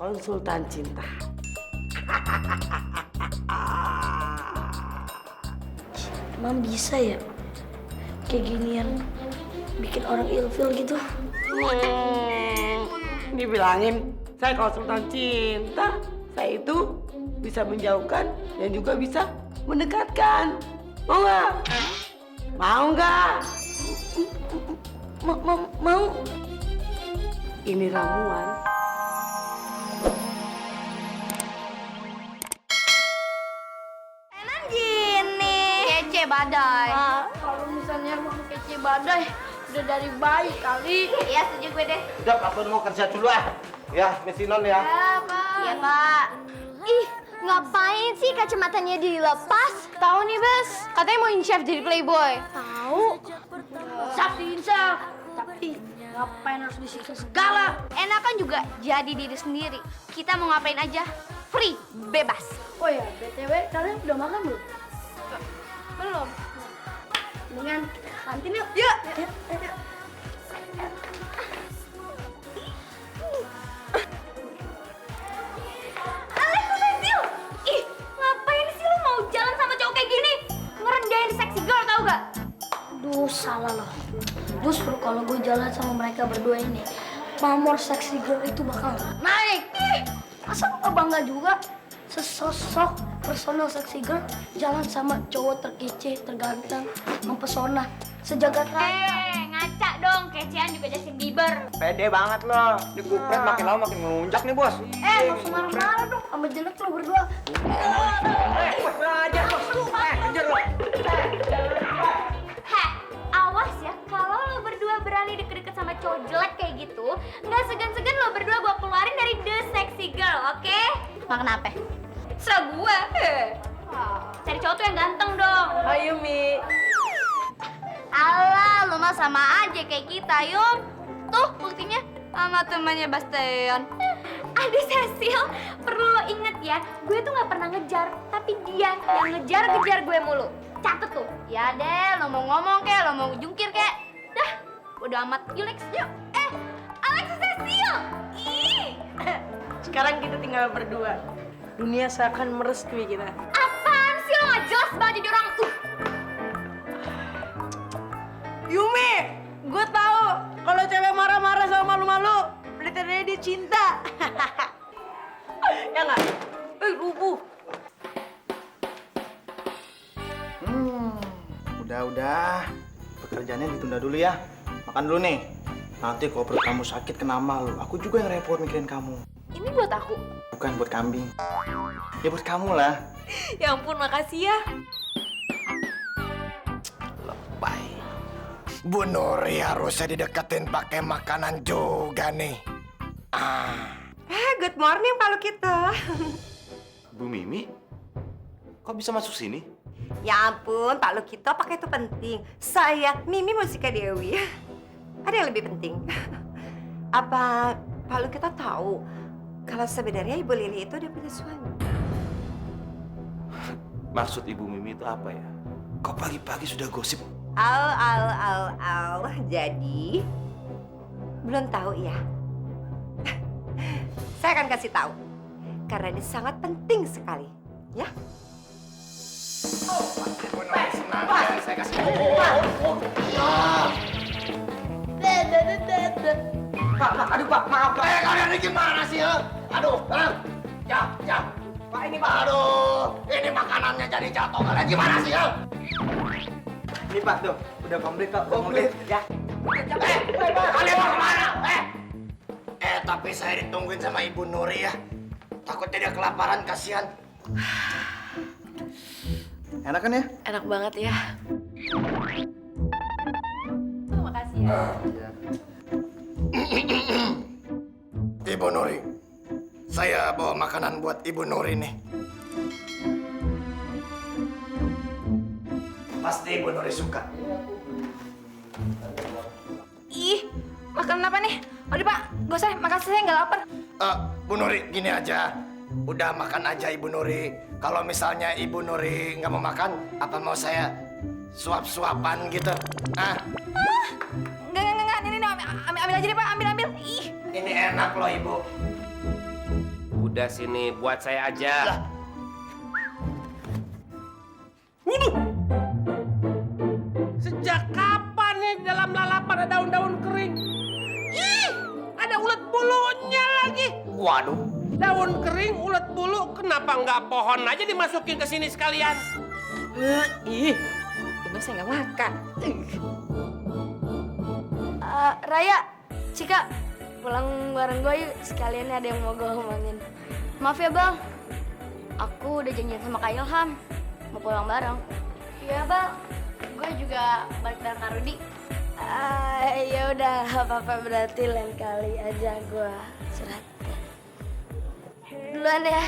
konsultan cinta. Emang bisa ya kayak ginian bikin orang ilfil gitu? Dibilangin saya konsultan cinta. Saya itu bisa menjauhkan dan juga bisa mendekatkan. Mau nggak? Mau nggak? Mau. Ini ramuan. Enak gini. Kece badai. Kalau misalnya mau kece badai udah dari bayi kali. Iya, setuju gue deh. Udah, Pak Pur mau kerja dulu ah. Ya, mesinon ya. Iya, Pak. Ih, ngapain sih kacamatanya dilepas? Tahu nih, Bes. Katanya mau in-chef jadi playboy. Tahu. Insaf. Tapi ngapain harus disiksa segala? Enakan juga jadi diri sendiri. Kita mau ngapain aja, free, bebas. Oh ya, BTW kalian udah makan belum? Belum. Dengan kantin yuk. Yuk. Alex, Cecil! Ih, ngapain sih lu mau jalan sama cowok kayak gini? Ngerendahin sexy girl, tau gak? Aduh, salah loh. Justru kalau gue jalan sama mereka berdua ini, pamor sexy girl itu bakal naik. Masa lu gak bangga juga? Sesosok personal sexy girl jalan sama cowok terkece, terganteng, mempesona, sejagat raya. Ngaca dong, kecean juga Justin Bieber. Pede banget lo. Di kupret makin lama makin ngelunjak nih, Bos. Gak usah marah-marah dong sama jelek lo berdua. Ajar, Bos. Ajar lo. Heh, awas ya, kalau lo berdua berani deket-deket sama cowok jelek kayak gitu, nggak segan-segan lo berdua gue keluarin dari The Sexy Girl, oke? Makan apa? Serah gue. Cari cowok tuh yang ganteng dong. Ayo Mi. Alah, lo mah sama aja kayak kita, Yum. Tuh, buktinya sama temannya Bastian. Aduh, Cecil, perlu lo inget ya, gue tuh nggak pernah ngejar, tapi dia yang ngejar-ngejar gue mulu. Catet tuh. Ya deh, lo mau ngomong kek, lo mau jungkir kek. Dah, udah amat. Yuk, Lex, yuk. Alex, Cecil. Ih. Sekarang kita tinggal berdua. Dunia seakan merestui kita. Apaan sih lo nggak jelas banget jadi orang tuh. Yumi, gue tahu kalau cewek marah-marah sama malu-malu, berarti dia cinta. Ya nggak? Rubuh. Udah. Pekerjaannya ditunda dulu ya. Makan dulu nih. Nanti kalau perut kamu sakit kena malu. Aku juga yang repot mikirin kamu. Ini buat aku. Bukan buat kambing. Ya buat kamu lah. Ya ampun, makasih ya. Lebay. Bu Nuri harusnya dideketin pakai makanan juga nih. Good morning, Pak Lukito. Bu Mimi, kok bisa masuk sini? Ya ampun, Pak Lukito, pakai itu penting. Saya, Mimi Mustika Dewi. Ada yang lebih penting. Apa Pak Lukito tahu kalau sebenarnya Ibu Lili itu udah punya suami? Maksud Ibu Mimi itu apa ya? Kok pagi-pagi sudah gosip? Al. Jadi, belum tahu ya? Saya akan kasih tahu. Karena ini sangat penting sekali. Ya? Bu Nuri senang ya, saya kasih. Pak, maaf Pak. Kalian ini gimana sih ya? Aduh. Pak ini Pak. Aduh, ini makanannya jadi jatuh. Kalian gimana sih ya? Ini Pak tuh, udah komplit Pak. Komplit. Ya. Kalian mau kemana? Tapi saya ditungguin sama Ibu Nuri ya. Takutnya dia kelaparan, kasihan. Enak kan ya? Enak banget ya. Makasih ya. Ibu Nuri, saya bawa makanan buat Ibu Nuri nih. Pasti Ibu Nuri suka. Ih, makan apa nih? Udah Pak, gak usah, makasih saya nggak lapar. Bu Nuri, gini aja. Udah makan aja Ibu Nuri. Kalau misalnya Ibu Nuri nggak mau makan, apa mau saya suap-suapan gitu? Enggak, ini ambil aja deh Pak, ambil. Ih, Ini enak loh Ibu. Udah sini, buat saya aja. Waduh! Sejak kapan nih dalam lalapan ada daun-daun kering? Ih, ada ulet bulunya lagi. Waduh, daun kering, ulet bulu, kenapa nggak pohon aja dimasukin ke sini sekalian? Ih, itu saya nggak makan. Raya, Cika, pulang bareng gue yuk. Sekalian ada yang mau gue ngomongin. Maaf ya Bang, aku udah janjian sama Kak Ilham mau pulang bareng. Iya Bang, gue juga balik dari Kak Rudi. Ya udah, apa-apa berarti lain kali aja gue surat. Duluan ya.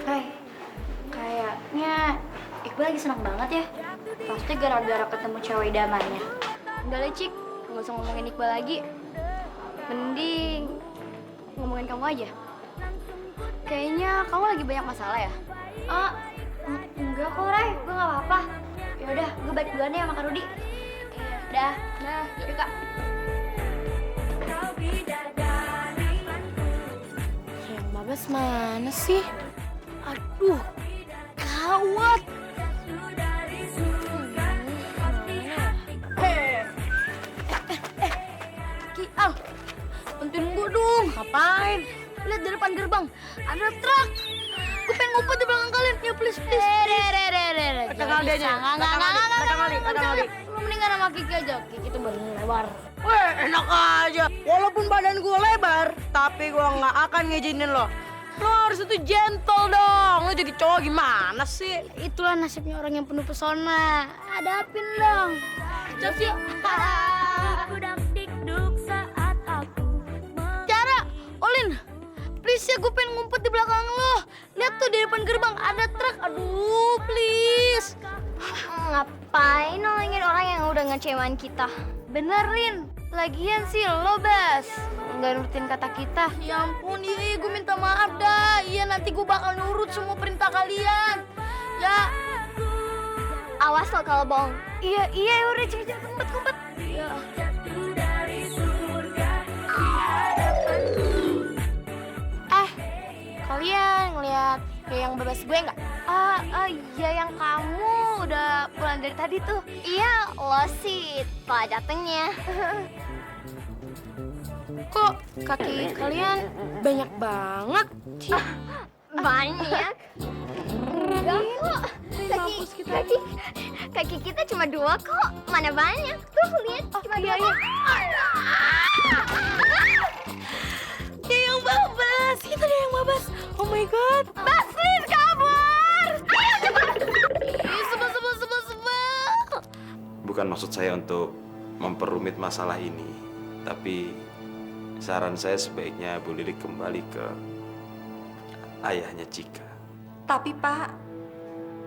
Hai, kayaknya Iqbal lagi senang banget ya. Pasti gara-gara ketemu cewek idamannya. Udah lah Cik, nggak usah ngomongin Iqbal lagi. Mending ngomongin kamu aja. Kayaknya kamu lagi banyak masalah ya? Enggak kok Ray, gue nggak apa-apa. Ya udah, gue balik duluan ya sama Kak Rudi. Dah, yuk Kak. Yang Babas mana sih? Aduh, gawat. Kial, bantuin gue dong. Ngapain? Lihat di depan gerbang, ada truk. Gue pengen ngumpet di belakang kalian. Ya please. Jangan dia aja. Enggak. Lu mendingan sama Kiki aja. Kiki tuh badan lebar. Weh, enak aja. Walaupun badan gue lebar, tapi gue nggak akan ngizinin lo. Lo harus itu gentle dong. Lo jadi cowok gimana sih? Itulah nasibnya orang yang penuh pesona. Hadapin dong. Coba yuk. Cara, Olin, please ya, gue pengen ngumpet di belakang lo. Lihat tuh di depan gerbang ada truk. Aduh, please. Ngapain nolongin orang yang udah ngecewain kita? Benerin. Lagian sih lo, Bas, nggak nurutin kata kita. Ya ampun, iya, gue minta maaf dah. Iya, nanti gue bakal nurut semua perintah kalian. Ya. Awas lo kalau bohong. Iya, udah cepet kumpet. Iya. Kalian ngeliat kayak yang bebas gue nggak? Iya, yang kamu udah pulang dari tadi tuh. Iya, lo sih telah datengnya. Kok kaki kalian banyak banget? Banyak? Enggak kok. Kaki kita cuma 2 kok. Mana banyak? Tuh lihat, cuma 2 kok. Yang babas, kita ada yang babas. Oh my god. Bas, please kabur. Ayo cepat. Sebel. Bukan maksud saya untuk memperumit masalah ini, tapi saran saya sebaiknya Bu Lilik kembali ke ayahnya Cika. Tapi Pak,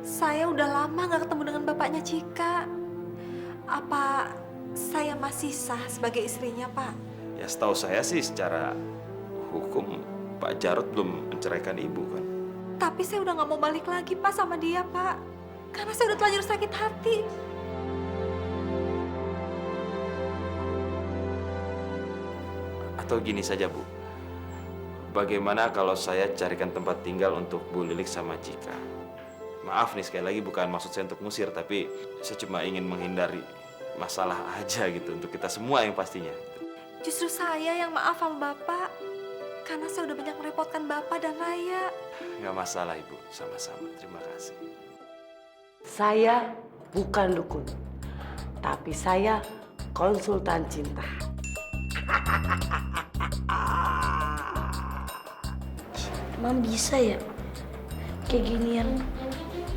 saya udah lama nggak ketemu dengan bapaknya Cika. Apa saya masih sah sebagai istrinya, Pak? Ya setahu saya sih secara hukum Pak Jarod belum menceraikan ibu kan. Tapi saya udah nggak mau balik lagi Pak sama dia Pak, karena saya udah terlanjur sakit hati. Atau gini saja Bu, bagaimana kalau saya carikan tempat tinggal untuk Bu Lilik sama Cika? Maaf nih sekali lagi, bukan maksud saya untuk ngusir, tapi saya cuma ingin menghindari masalah aja gitu untuk kita semua yang pastinya. Justru saya yang maaf sama Bapak, karena saya udah banyak merepotkan Bapak dan Raya. Nggak masalah Ibu, sama-sama. Terima kasih. Saya bukan dukun, tapi saya konsultan cinta. Emang bisa ya kayak ginian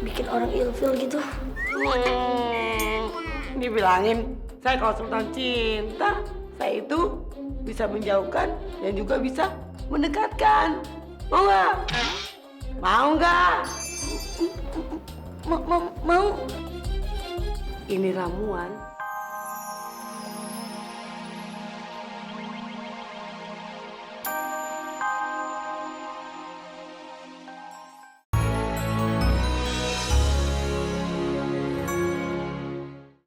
bikin orang ilfil gitu? Dibilangin saya konsultan cinta. Saya itu bisa menjauhkan dan juga bisa mendekatkan. Mau nggak? Mau nggak? Mau. Ini ramuan